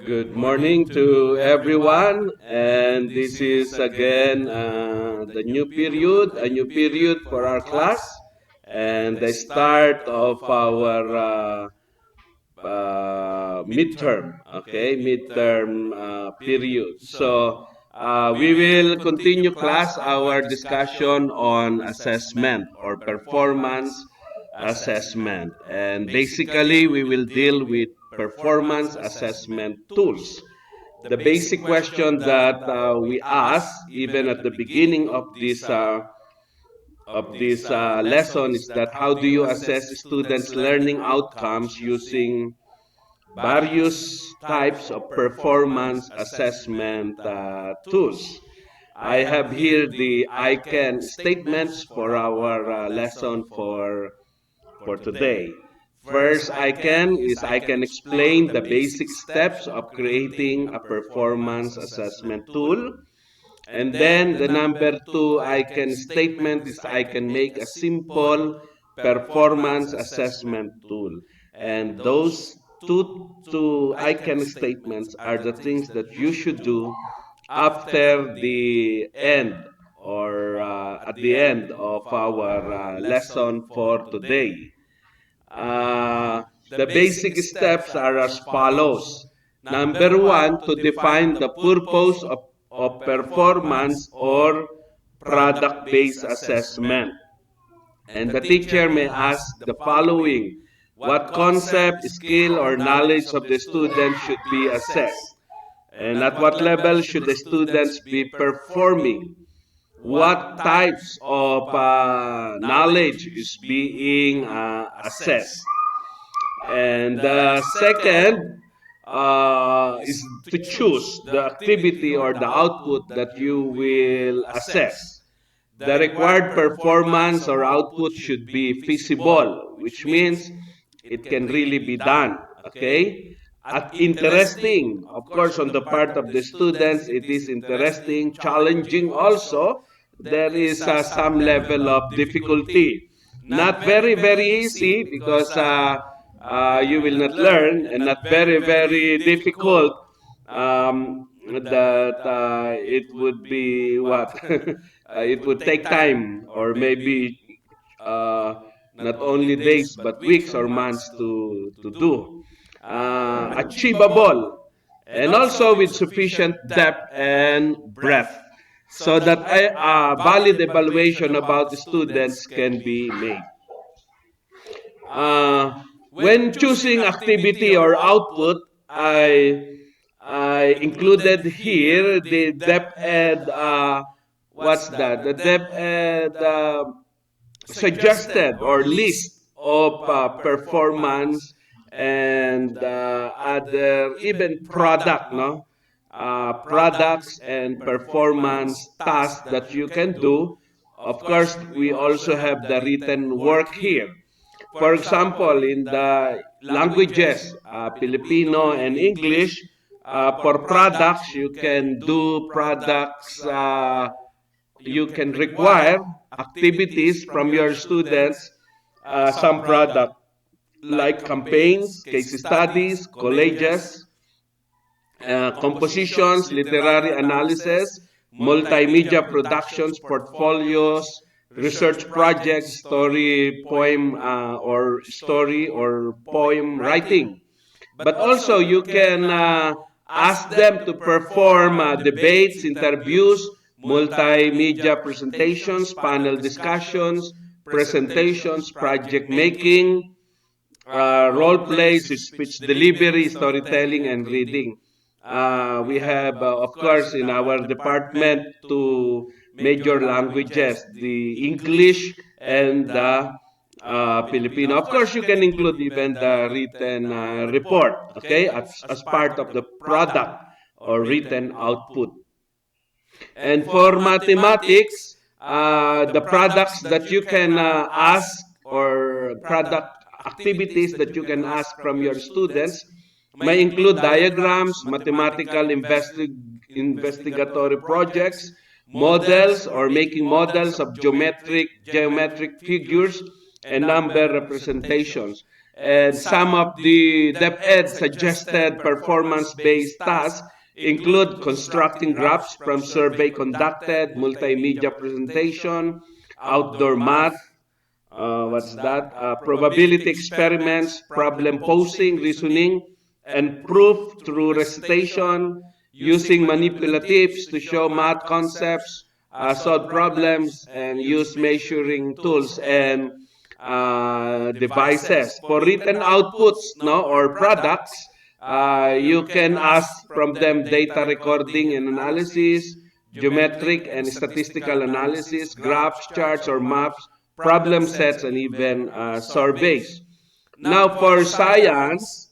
Good morning to everyone, and this is again a new period for our class, and the start of our midterm, okay, midterm period. So we will continue class our discussion on assessment or performance assessment, and basically we will deal with performance assessment tools. The basic question that we ask even at the beginning of this lesson is that how do you assess students' learning outcomes using various types of performance assessment tools. I have here the I can statements for our lesson for today. First, I can explain the basic steps of creating a performance assessment tool. And then the number two I can statement is I can make a simple performance assessment tool. And those two I can statements are the things that you should do after the end or at the end of our lesson for today. Uh, the basic steps are as follows. Number one, to define the purpose of performance or product-based assessment. And the teacher may ask the following: what concept, skill, or knowledge of the student should be assessed? And at what level should the students be performing? What types of knowledge is being assessed? And the second is to choose the activity or the output that you will assess. The required performance or output should be feasible, which means it can really be done. Okay? At interesting, of course, on the part of the students, it is interesting, challenging also. There is some level of difficulty. Not very, very easy because you will not learn, and not very, very difficult. That it would be what? It would take time or maybe uh, not only days but weeks or months to do. Achievable and also with sufficient depth and breadth so that a valid evaluation about the students can be made. When choosing activity or output, I included here the depth ed. What's that? The depth ed suggested or list of performance and other even product, no? Products and performance tasks that you can do. Of course, we also have the written work here. For example, in the languages, Filipino and English, for products, you can do products, you can require activities from your students, some product like campaigns, case studies, collages, compositions, literary analysis, multimedia productions, portfolios, research projects, story or poem writing. But also you can ask them to perform debates, interviews, multimedia presentations, panel discussions, presentations, project making, role plays, speech delivery, storytelling, and reading. We have, of course, in our department, two major languages, the English and the Filipino. Of course, you can include even the written report, okay, as part of the product or written output. And for mathematics, the products that you can ask or product activities that you can ask from your students may include diagrams, mathematical investigatory projects, models or making models of geometric figures, and number representations. And some of the DepEd suggested performance-based tasks include constructing graphs from survey conducted, multimedia presentation, outdoor math, what's that? Probability experiments, problem posing, reasoning, and proof through recitation, using manipulatives to show math concepts, solve problems, and use measuring tools and devices. For written outputs, no, or products, you can ask from them data recording and analysis, geometric and statistical analysis, graphs, charts, or maps, problem sets, and even surveys. Now, for science,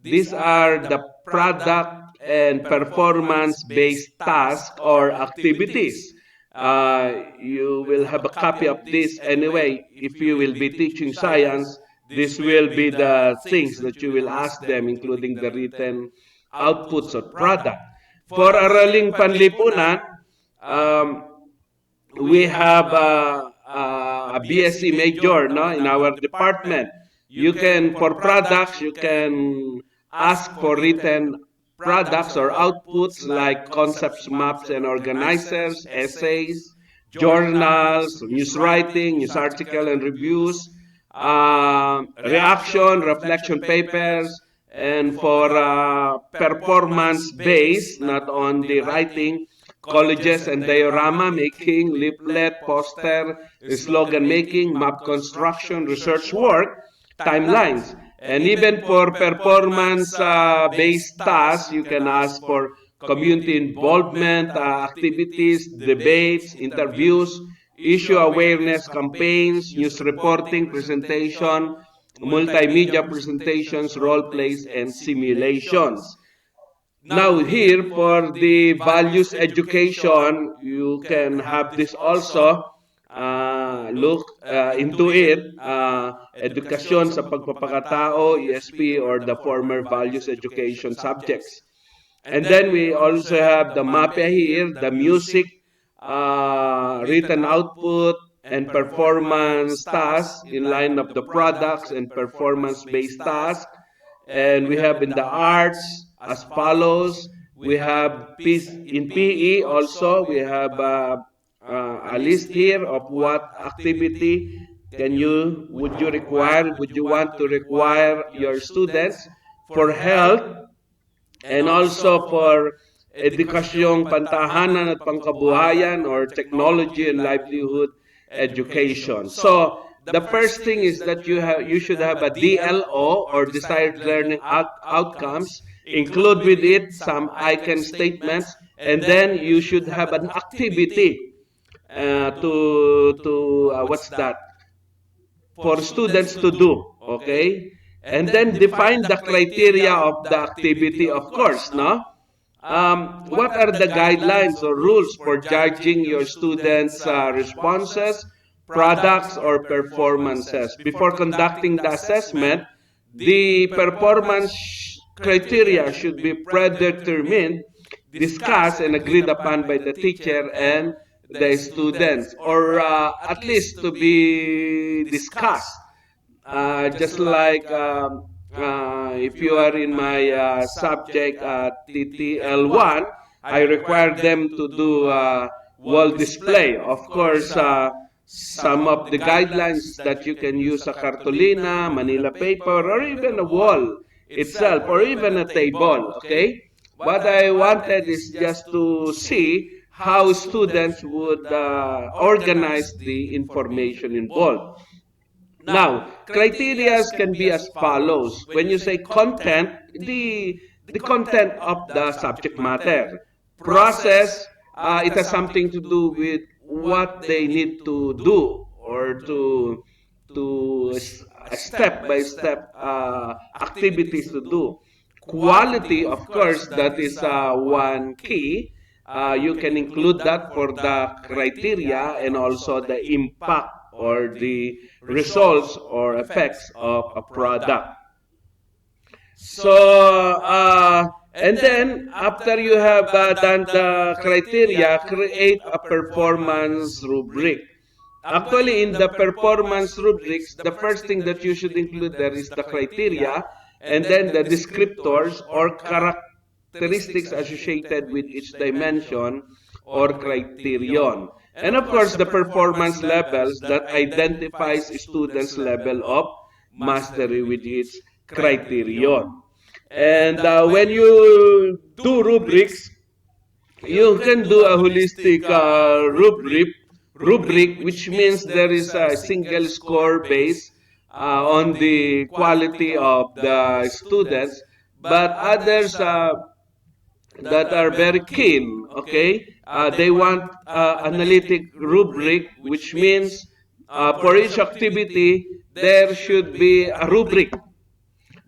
these are the product and performance-based tasks or activities. You will have a copy of this anyway. If you will be teaching science, this will be the things that you will ask them, including the written outputs or product. For Araling Panlipunan, um, we have a BSc major, no, in our department. You can, for products, you can ask for written products or outputs like concepts, maps, and organizers, essays, journals, news writing, news article and reviews, reaction, reflection papers, and for performance based, not on the writing, colleges and diorama making, leaflet, poster, slogan making, map construction, research work, timelines. And even for performance-based tasks, you can ask for community involvement, activities, debates, interviews, issue awareness campaigns, news reporting, presentation, multimedia presentations, role plays, and simulations. Now here for the values education, you can have this also. Look into it. Edukasyon sa pagpapakatao, ESP, or the former values education subjects. And then we also have the MAPIA here, the music, written output, and performance tasks in line of the products and performance-based tasks. And we have in the arts as follows. We have in PE also, we have a list here of what activity would you want to require your students for health and also for edukasyong pantahanan at pangkabuhayan or technology and livelihood education. So the first thing is that you should have a DLO or desired learning outcomes, include with it some icon statements, and then you should have an activity what's that, for students to do, okay? And then define the criteria of the activity, of course, no? What are the guidelines or rules for judging your students' responses, products, or performances? Before conducting the assessment, the performance criteria should be predetermined, discussed, and agreed upon by the teacher and the students, or at least to be discussed. Just like if you are in my subject TTL1, I require them to do wall display. Of course, some of the guidelines that you can use a cartolina, Manila paper, or even a wall itself, or even a table, okay? What I wanted is just to see how students would organize the information involved. Now, criteria can be as follows. When you say content, the content of the subject matter. Process, it has something to do with what they need to do or to step-by-step activities to do. Quality, of course, that is one key. You can include that for the criteria and also the impact or the results or effects of a product. So, and then after you have done the criteria, create a performance rubric. Actually, in the performance rubrics, the first thing that you should include there is the criteria and then the descriptors or characteristics associated with each dimension or criterion. And of course, the performance levels that identifies students' level of mastery with its criterion. And when you do rubrics, you can do a holistic rubric, which means there is a single score base on the quality of the students, but others that are very keen, okay, they want analytic rubric, which means for each activity, there should be a rubric.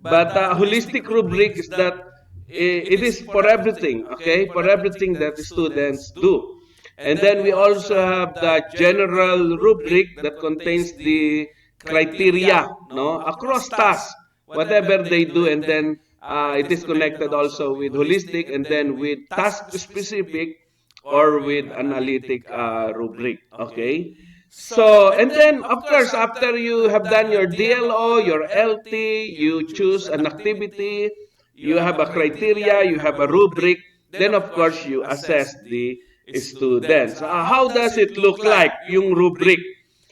But holistic rubric is that it is for everything, okay? For everything that the students do. And then we also have the general rubric that contains the criteria, no, across tasks, whatever they do, and then it is connected also with holistic and then with task specific or with analytic rubric, okay? So, and then, of course, after you have done your DLO, your LT, you choose an activity, you have a criteria, you have a rubric, then, of course, you assess the students. How does it look like, yung rubric?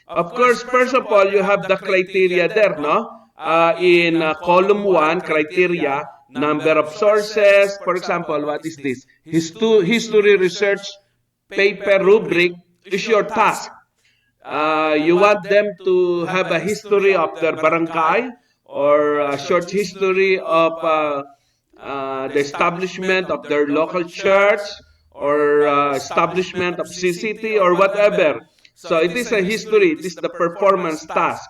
Of course, first of all, you have the criteria there, no? In column 1, criteria, number of sources. For example, what is this? History research paper rubric is your task. You want them to have a history of their barangay or a short history of the establishment of their local church or establishment of CCT or whatever. So it is a history, it is the performance task.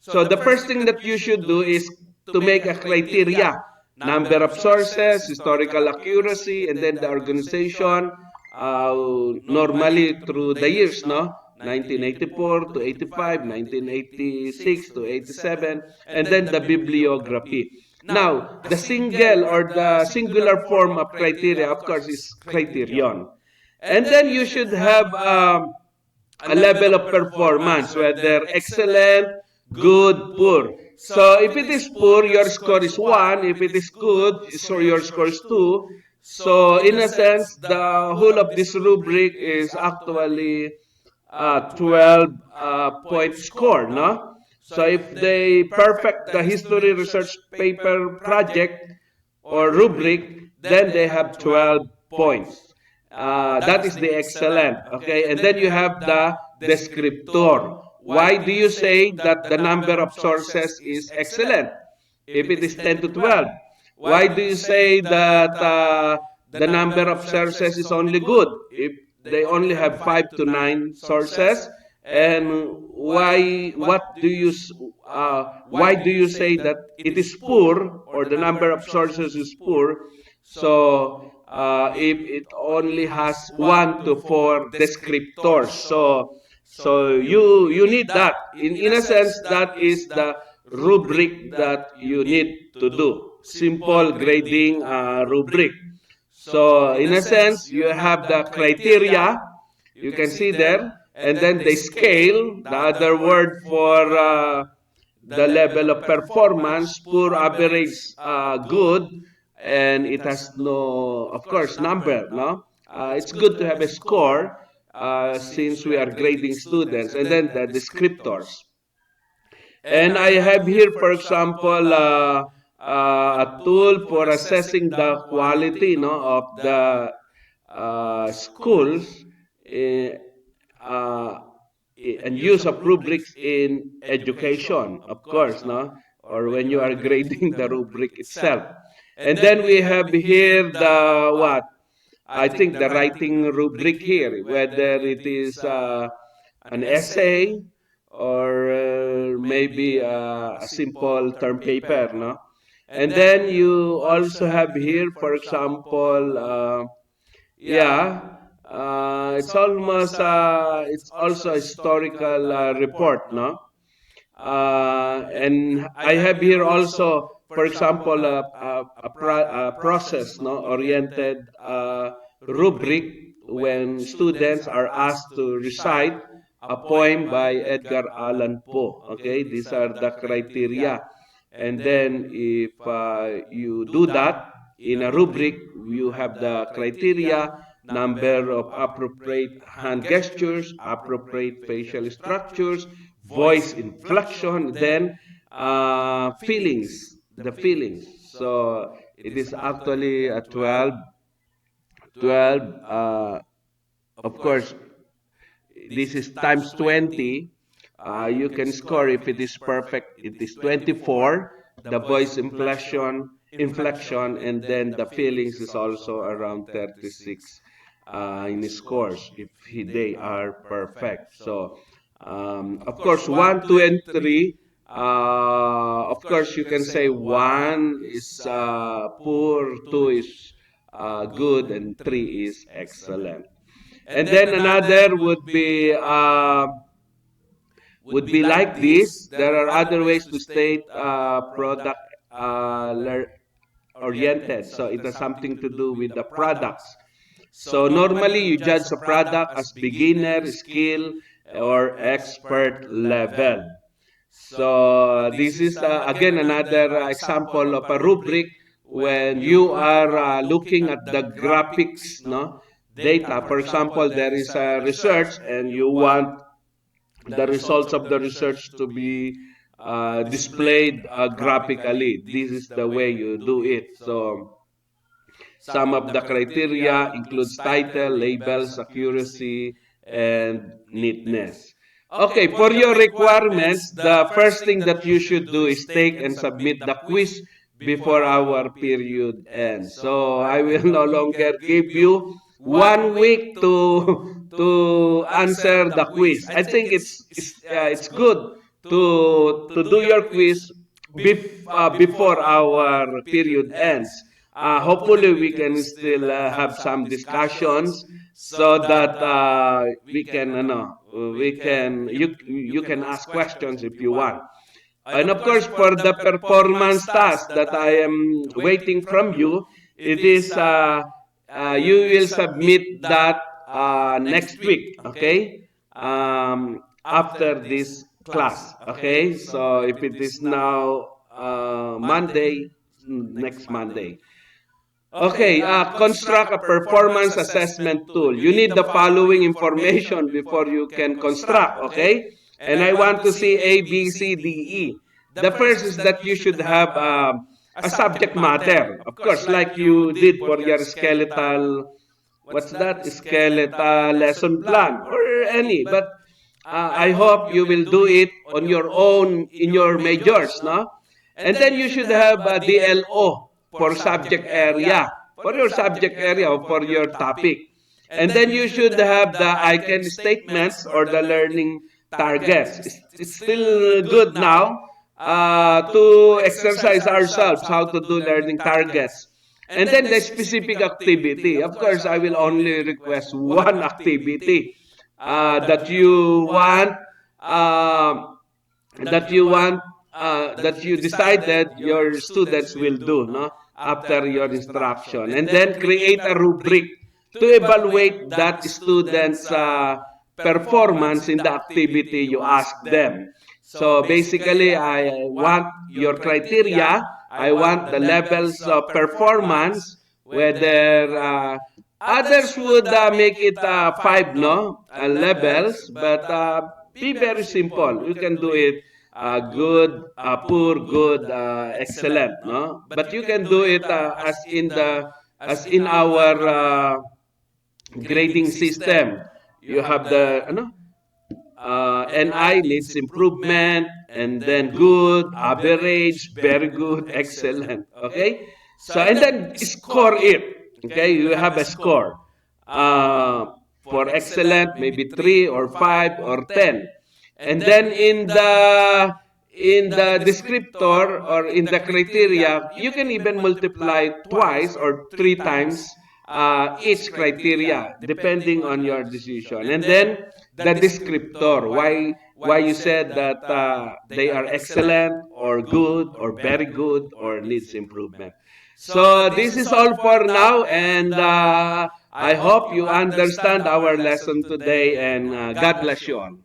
So the first thing that you should do is to make a criteria. Number of sources, historical accuracy, and then the organization, normally through the years, no? 1984 to 85, 1986 to 87, and then the bibliography. Now, the single or the singular form of criteria, of course, is criterion. And then you should have a level of performance, whether excellent, good, poor. So if it is poor, your score is 1. If it is good, so your score is 2. So in a sense, the whole of this rubric is actually 12-point score, no? So if they perfect the history research paper project or rubric, then they have 12 points. That is the excellent, okay? And then you have the descriptor. Why do you say that the number of sources is excellent if it is 10 to 12? Why do you say that the number of sources is only good if they only have 5 to 9 sources? And why do you say that it is poor or the number of sources is poor? So if it only has 1 to 4 descriptors, so you need that. In a sense, that is the rubric that you need to do. Simple grading rubric. So in a sense, you have the criteria, you can see there, and then the scale, the other word for the level of performance, poor, average, good, and it has no, of course, number, no? It's good to have a score since we are grading students, and then the descriptors. And I have here, for example, a tool for assessing the quality, no, of the schools uh, and use of rubrics in education, of course, no, or when you are grading the rubric itself. And then we have here the what? I think the writing rubric here, whether it is an essay or maybe a simple term paper, no? And then you also have here, for example, it's also a historical report, no? And I have here also, for example, a process, no, oriented rubric when students are asked to recite a poem by Edgar Allan Poe. Okay, these are the criteria. And then if you do that in a rubric, you have the criteria, number of appropriate hand gestures, appropriate facial structures, voice inflection, then feelings, the feelings. So it is actually a 12, 12, of course, this is times 20. You can score if it is perfect. It is 24. The voice inflection, and then the feelings is also around 36 in scores if they are perfect. So, of course, 1, 2, and 3. Of course, you can say 1 is poor, 2 is good, and 3 is excellent. And then another would be like this. There are other ways to state product uh, oriented. So it has something to do with the products. So normally you judge a product as beginner, skill, or expert level. So this is again another example of a rubric when you are looking at the graphics, no, data. For example, there is a research and you want the results of the research to be displayed graphically. This is the way you do it. So some of the criteria includes title, labels, accuracy, and neatness. Okay, for your requirements, the first thing that you should do is take and submit the quiz before our period ends. So I will no longer give you 1 week to answer the quiz. I think it's good to do your quiz before our period ends. Hopefully, we can still have some discussions so that you can ask questions if you want. And of course, for the performance task that I am waiting from you, it is you will submit that next week, okay? After this class, okay? So if it is now Monday, next Monday. Okay, construct a performance assessment tool. You need the following information before you can construct, okay? And I want to see A, B, C, D, E. The first is that you should have a subject matter. Of course, like you did for your skeletal, what's that? Skeletal lesson plan or any. But I hope you will do it on your own in your majors, no? And then you should have a DLO for subject area, for your subject area or for your topic. And then you should have the icon statements or the learning targets. It's still good now to exercise ourselves how to do learning targets. And then the specific activity. Of course, I will only request one activity that you want that you want that you decided your students will do, no, after your instruction, and then create a rubric to evaluate that students performance in the activity you ask them. So basically, I want your criteria, I want the levels of performance, whether others would make it 5, no, levels, but be very simple. You can do it good, poor, good, excellent, no? But you can do it as in our grading system. You have the NI needs improvement, and then good, average, very good, excellent. Okay, so and then score it. Okay, you have a score. For excellent, maybe 3 or 5 or 10. And then in the descriptor or in the criteria, you can even multiply twice or 3 times each criteria depending on your decision. And then the descriptor, why you said that they are excellent or good or very good or needs improvement. So this is all for now, and I hope you understand our lesson today, and God bless you all.